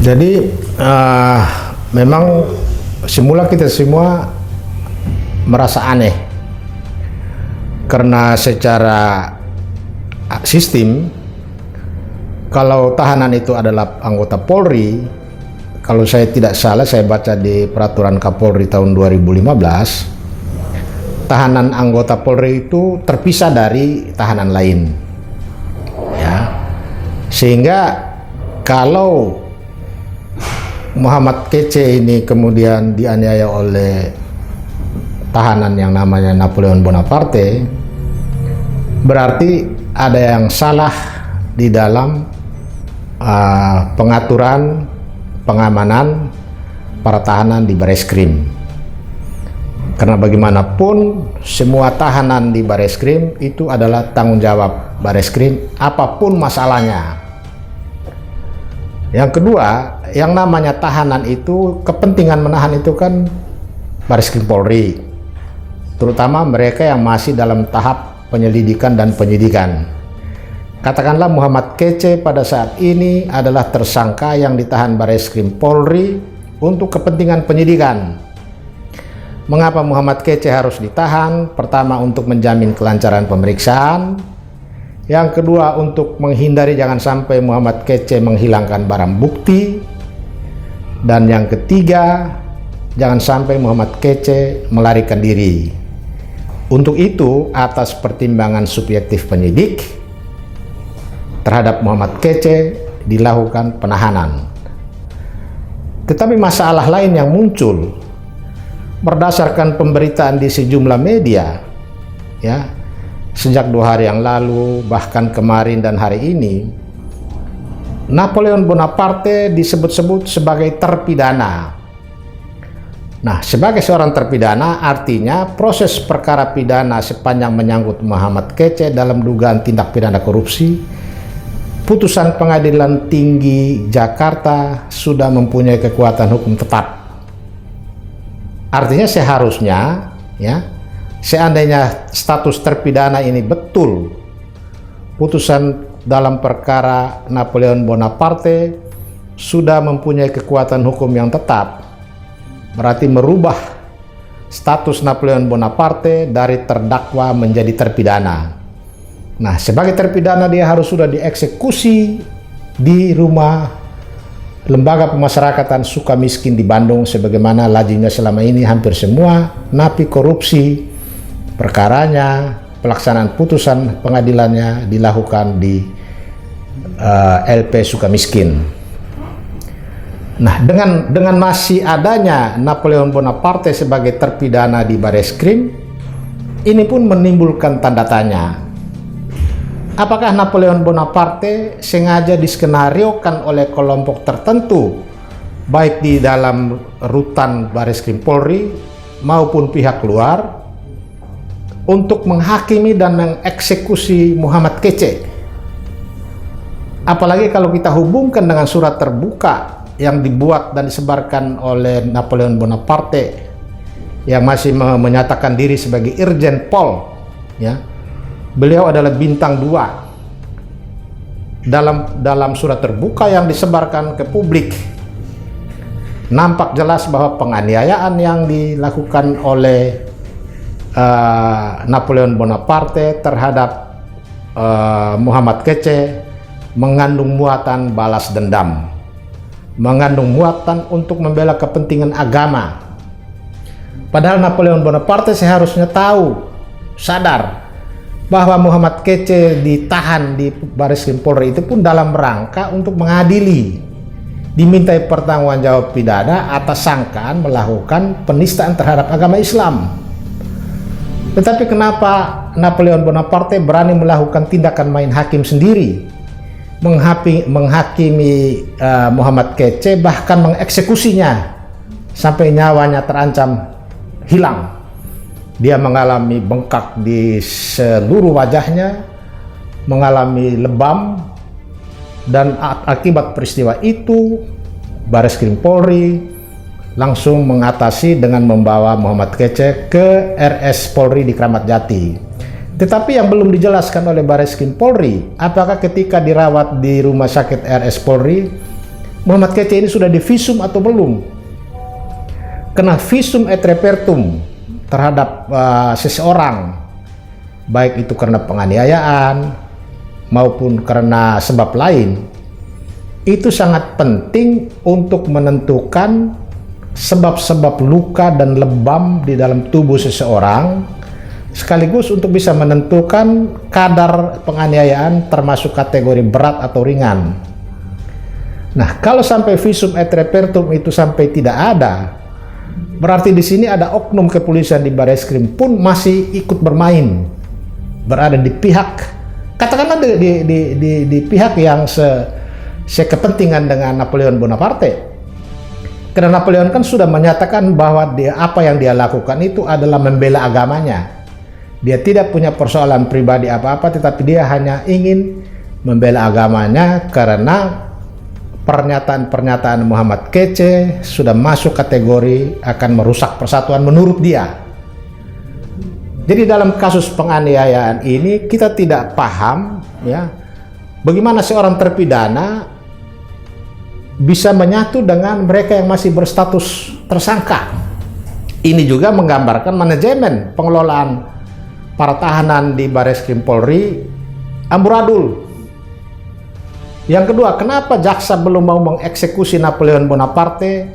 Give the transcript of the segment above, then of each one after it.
Jadi memang semula kita semua merasa aneh karena secara sistem kalau tahanan itu adalah anggota Polri, kalau saya tidak salah saya baca di peraturan Kapolri tahun 2015, tahanan anggota Polri itu terpisah dari tahanan lain, ya, sehingga kalau Muhammad Kece ini kemudian dianiaya oleh tahanan yang namanya Napoleon Bonaparte, berarti ada yang salah di dalam pengaturan pengamanan para tahanan di Bareskrim. Karena bagaimanapun semua tahanan di Bareskrim itu adalah tanggung jawab Bareskrim apapun masalahnya. Yang kedua, yang namanya tahanan itu, kepentingan menahan itu kan Bareskrim Polri, terutama mereka yang masih dalam tahap penyelidikan dan penyidikan. Katakanlah Muhammad Kece pada saat ini adalah tersangka yang ditahan Bareskrim Polri untuk kepentingan penyidikan. Mengapa Muhammad Kece harus ditahan? Pertama, untuk menjamin kelancaran pemeriksaan. Yang kedua, untuk menghindari jangan sampai Muhammad Kece menghilangkan barang bukti. Dan yang ketiga, jangan sampai Muhammad Kece melarikan diri. Untuk itu, atas pertimbangan subjektif penyidik, terhadap Muhammad Kece dilakukan penahanan. Tetapi masalah lain yang muncul berdasarkan pemberitaan di sejumlah media, ya, sejak 2 hari yang lalu, bahkan kemarin dan hari ini, Napoleon Bonaparte disebut-sebut sebagai terpidana. Nah, sebagai seorang terpidana artinya proses perkara pidana sepanjang menyangkut Muhammad Kece dalam dugaan tindak pidana korupsi, putusan Pengadilan Tinggi Jakarta sudah mempunyai kekuatan hukum tetap. Artinya seharusnya, ya, seandainya status terpidana ini betul, putusan dalam perkara Napoleon Bonaparte sudah mempunyai kekuatan hukum yang tetap, berarti merubah status Napoleon Bonaparte dari terdakwa menjadi terpidana. Nah, sebagai terpidana dia harus sudah dieksekusi di rumah Lembaga Pemasyarakatan Sukamiskin di Bandung, sebagaimana lajinya selama ini hampir semua napi korupsi perkaranya, pelaksanaan putusan pengadilannya dilakukan di LP Sukamiskin. Nah, dengan masih adanya Napoleon Bonaparte sebagai terpidana di Bareskrim, ini pun menimbulkan tanda tanya. Apakah Napoleon Bonaparte sengaja diskenariokan oleh kelompok tertentu, baik di dalam rutan Bareskrim Polri maupun pihak luar, untuk menghakimi dan mengeksekusi Muhammad Kece? Apalagi kalau kita hubungkan dengan surat terbuka yang dibuat dan disebarkan oleh Napoleon Bonaparte yang masih menyatakan diri sebagai Irjen Pol, ya. Beliau adalah bintang 2. Dalam surat terbuka yang disebarkan ke publik, nampak jelas bahwa penganiayaan yang dilakukan oleh Napoleon Bonaparte terhadap Muhammad Kece mengandung muatan balas dendam, mengandung muatan untuk membela kepentingan agama. Padahal Napoleon Bonaparte seharusnya sadar bahwa Muhammad Kece ditahan di Bareskrim Polri itu pun dalam rangka untuk mengadili, dimintai pertanggungjawab pidana atas sangkaan melakukan penistaan terhadap agama Islam. Tetapi kenapa Napoleon Bonaparte berani melakukan tindakan main hakim sendiri, menghakimi Muhammad Kece, bahkan mengeksekusinya sampai nyawanya terancam hilang? Dia mengalami bengkak di seluruh wajahnya, mengalami lebam, dan akibat peristiwa itu Bareskrim Polri langsung mengatasi dengan membawa Muhammad Kece ke RS Polri di Kramat Jati. Tetapi yang belum dijelaskan oleh Bareskrim Polri, apakah ketika dirawat di rumah sakit RS Polri Muhammad Kece ini sudah divisum atau belum. Kena visum et repertum terhadap seseorang, baik itu karena penganiayaan maupun karena sebab lain, itu sangat penting untuk menentukan sebab-sebab luka dan lebam di dalam tubuh seseorang, sekaligus untuk bisa menentukan kadar penganiayaan termasuk kategori berat atau ringan. Nah, kalau sampai visum et repertum itu sampai tidak ada, berarti di sini ada oknum kepolisian di Bareskrim pun masih ikut bermain, berada di pihak, katakanlah di pihak yang sekepentingan dengan Napoleon Bonaparte. Karena Napoleon kan sudah menyatakan bahwa apa yang dia lakukan itu adalah membela agamanya. Dia tidak punya persoalan pribadi apa-apa, tetapi dia hanya ingin membela agamanya karena pernyataan-pernyataan Muhammad Kece sudah masuk kategori akan merusak persatuan menurut dia. Jadi dalam kasus penganiayaan ini kita tidak paham ya, bagaimana seorang terpidana bisa menyatu dengan mereka yang masih berstatus tersangka. Ini juga menggambarkan manajemen pengelolaan para tahanan di Bareskrim Polri amburadul. Yang kedua, kenapa jaksa belum mau mengeksekusi Napoleon Bonaparte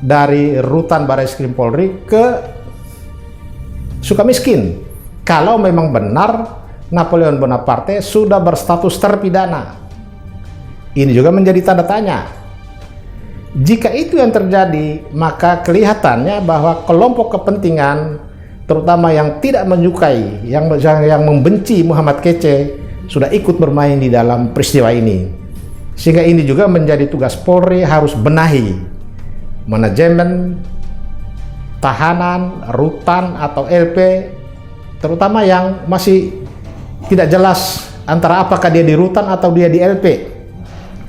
dari rutan Bareskrim Polri ke Sukamiskin? Kalau memang benar Napoleon Bonaparte sudah berstatus terpidana. Ini juga menjadi tanda tanya. Jika itu yang terjadi, maka kelihatannya bahwa kelompok kepentingan, terutama yang tidak menyukai, yang membenci Muhammad Kece, sudah ikut bermain di dalam peristiwa ini. Sehingga ini juga menjadi tugas Polri harus benahi manajemen tahanan, rutan atau LP, terutama yang masih tidak jelas antara apakah dia di rutan atau dia di LP.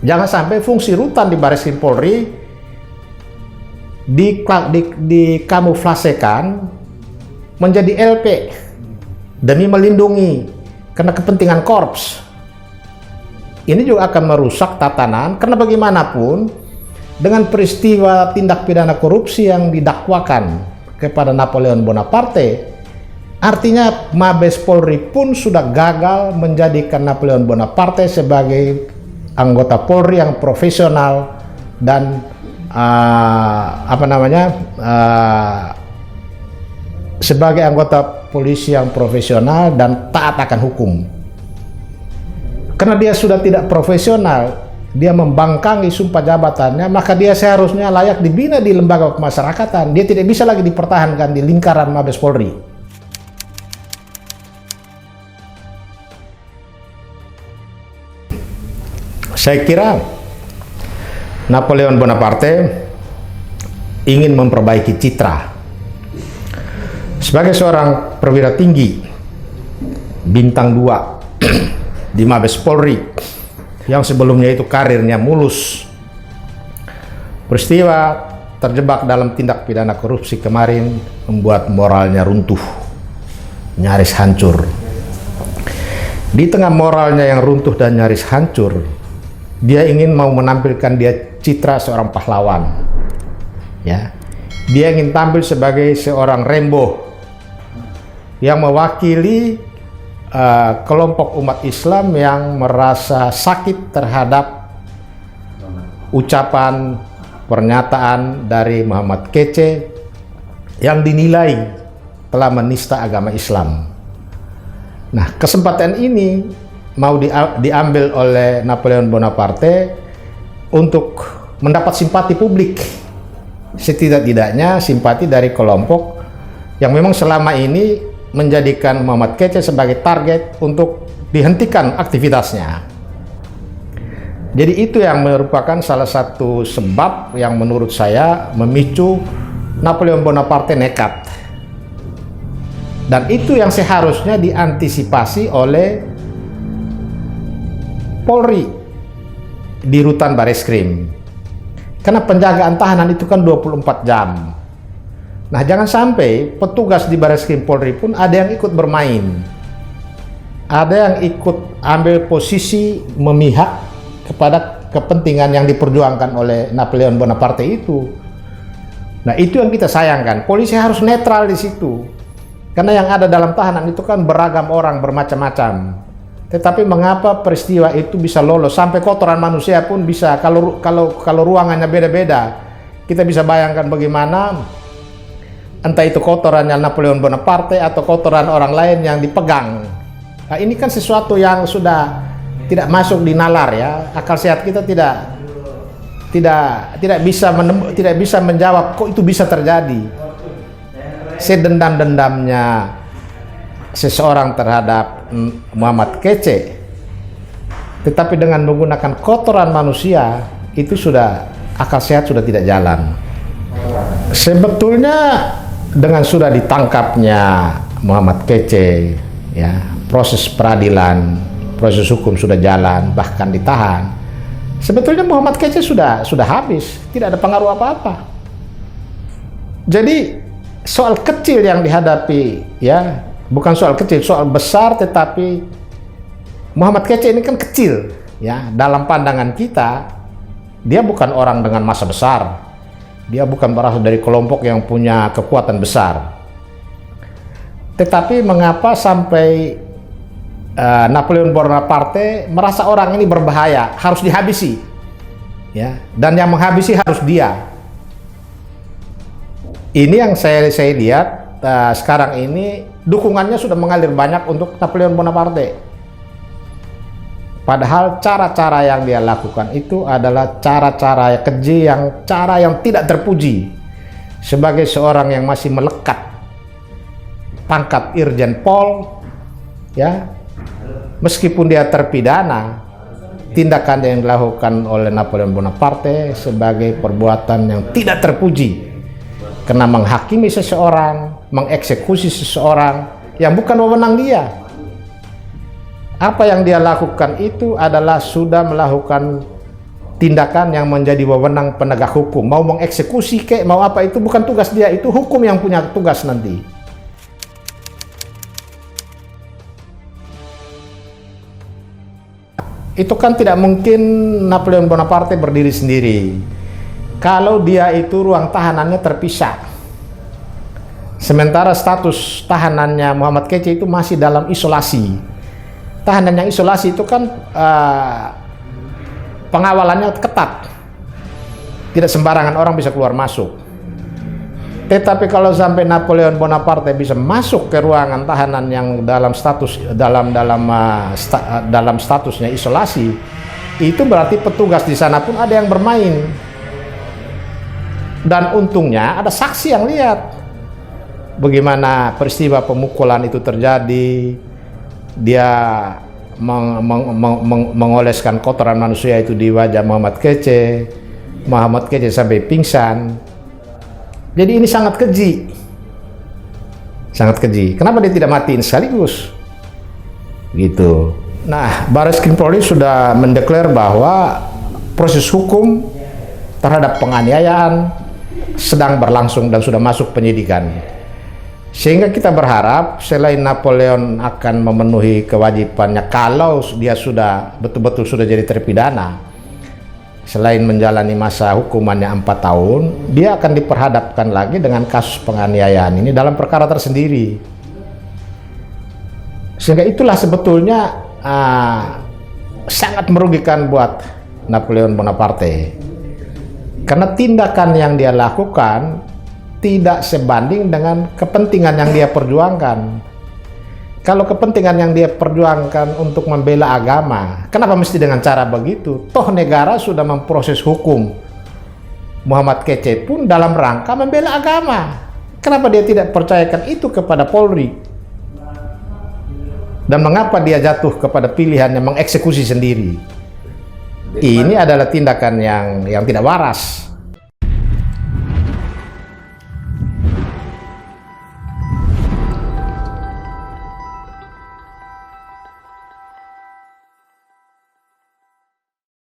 Jangan sampai fungsi rutan di Bareskrim Polri dikamuflasekan menjadi LP demi melindungi karena kepentingan korps. Ini juga akan merusak tatanan, karena bagaimanapun dengan peristiwa tindak pidana korupsi yang didakwakan kepada Napoleon Bonaparte, artinya Mabes Polri pun sudah gagal menjadikan Napoleon Bonaparte sebagai anggota Polri yang profesional dan sebagai anggota polisi yang profesional dan taat akan hukum. Karena dia sudah tidak profesional, dia membangkangi sumpah jabatannya, maka dia seharusnya layak dibina di lembaga kemasyarakatan. Dia tidak bisa lagi dipertahankan di lingkaran Mabes Polri. Saya kira Napoleon Bonaparte ingin memperbaiki citra sebagai seorang perwira tinggi bintang 2 di Mabes Polri yang sebelumnya itu karirnya mulus. Peristiwa terjebak dalam tindak pidana korupsi kemarin membuat moralnya runtuh, nyaris hancur. Di tengah moralnya yang runtuh dan nyaris hancur, dia ingin mau menampilkan dia citra seorang pahlawan. Ya, dia ingin tampil sebagai seorang Rambo yang mewakili kelompok umat Islam yang merasa sakit terhadap ucapan pernyataan dari Muhammad Kece yang dinilai telah menista agama Islam. Nah, kesempatan ini mau diambil oleh Napoleon Bonaparte untuk mendapat simpati publik, setidak-tidaknya simpati dari kelompok yang memang selama ini menjadikan Muhammad Kece sebagai target untuk dihentikan aktivitasnya. Jadi itu yang merupakan salah satu sebab yang menurut saya memicu Napoleon Bonaparte nekat. Dan itu yang seharusnya diantisipasi oleh Polri di rutan Bareskrim. Karena penjagaan tahanan itu kan 24 jam. Nah, jangan sampai petugas di Bareskrim Polri pun ada yang ikut bermain. Ada yang ikut ambil posisi memihak kepada kepentingan yang diperjuangkan oleh Napoleon Bonaparte itu. Nah, itu yang kita sayangkan. Polisi harus netral di situ. Karena yang ada dalam tahanan itu kan beragam orang, bermacam-macam. Tetapi mengapa peristiwa itu bisa lolos sampai kotoran manusia pun bisa, kalau ruangannya beda-beda. Kita bisa bayangkan bagaimana entah itu kotorannya Napoleon Bonaparte atau kotoran orang lain yang dipegang. Nah, ini kan sesuatu yang sudah tidak masuk di nalar ya. Akal sehat kita tidak bisa menjawab kok itu bisa terjadi. Sedendam-dendamnya seseorang terhadap Muhammad Kece, tetapi dengan menggunakan kotoran manusia, itu sudah akal sehat sudah tidak jalan. Sebetulnya dengan sudah ditangkapnya Muhammad Kece, ya, proses peradilan, proses hukum sudah jalan, bahkan ditahan. Sebetulnya Muhammad Kece sudah habis, tidak ada pengaruh apa-apa. Jadi soal kecil yang dihadapi, ya, bukan soal kecil, soal besar, tetapi Muhammad Kece ini kan kecil, ya, dalam pandangan kita. Dia bukan orang dengan masa besar, dia bukan berasal dari kelompok yang punya kekuatan besar. Tetapi mengapa sampai Napoleon Bonaparte merasa orang ini berbahaya, harus dihabisi, ya, dan yang menghabisi harus dia. Ini yang saya lihat sekarang ini dukungannya sudah mengalir banyak untuk Napoleon Bonaparte. Padahal cara-cara yang dia lakukan itu adalah cara-cara keji, cara yang tidak terpuji. Sebagai seorang yang masih melekat pangkat Irjen Pol, ya, meskipun dia terpidana, tindakan yang dilakukan oleh Napoleon Bonaparte sebagai perbuatan yang tidak terpuji. Karena menghakimi seseorang, mengeksekusi seseorang yang bukan wewenang dia. Apa yang dia lakukan itu adalah sudah melakukan tindakan yang menjadi wewenang penegak hukum. Mau mengeksekusi kek, mau apa, itu bukan tugas dia, itu hukum yang punya tugas nanti. Itu kan tidak mungkin Napoleon Bonaparte berdiri sendiri. Kalau dia itu ruang tahanannya terpisah. Sementara status tahanannya Muhammad Kece itu masih dalam isolasi. Tahanan yang isolasi itu kan pengawalannya ketat. Tidak sembarangan orang bisa keluar masuk. Tetapi kalau sampai Napoleon Bonaparte bisa masuk ke ruangan tahanan yang dalam statusnya isolasi, itu berarti petugas di sana pun ada yang bermain. Dan untungnya ada saksi yang lihat bagaimana peristiwa pemukulan itu terjadi. Dia mengoleskan kotoran manusia itu di wajah Muhammad Kece. Muhammad Kece sampai pingsan. Jadi ini sangat keji. Sangat keji. Kenapa dia tidak matiin sekaligus? Gitu. Nah, Barreskrim Polri sudah mendeklar bahwa proses hukum terhadap penganiayaan sedang berlangsung dan sudah masuk penyidikan. Sehingga kita berharap selain Napoleon akan memenuhi kewajibannya kalau dia sudah betul-betul sudah jadi terpidana, selain menjalani masa hukumannya 4 tahun, dia akan diperhadapkan lagi dengan kasus penganiayaan ini dalam perkara tersendiri. Sehingga itulah sebetulnya sangat merugikan buat Napoleon Bonaparte. Karena tindakan yang dia lakukan tidak sebanding dengan kepentingan yang dia perjuangkan. Kalau kepentingan yang dia perjuangkan untuk membela agama, kenapa mesti dengan cara begitu? Toh negara sudah memproses hukum Muhammad Kece pun dalam rangka membela agama. Kenapa dia tidak percayakan itu kepada Polri? Dan mengapa dia jatuh kepada pilihannya mengeksekusi sendiri? Ini adalah tindakan yang tidak waras.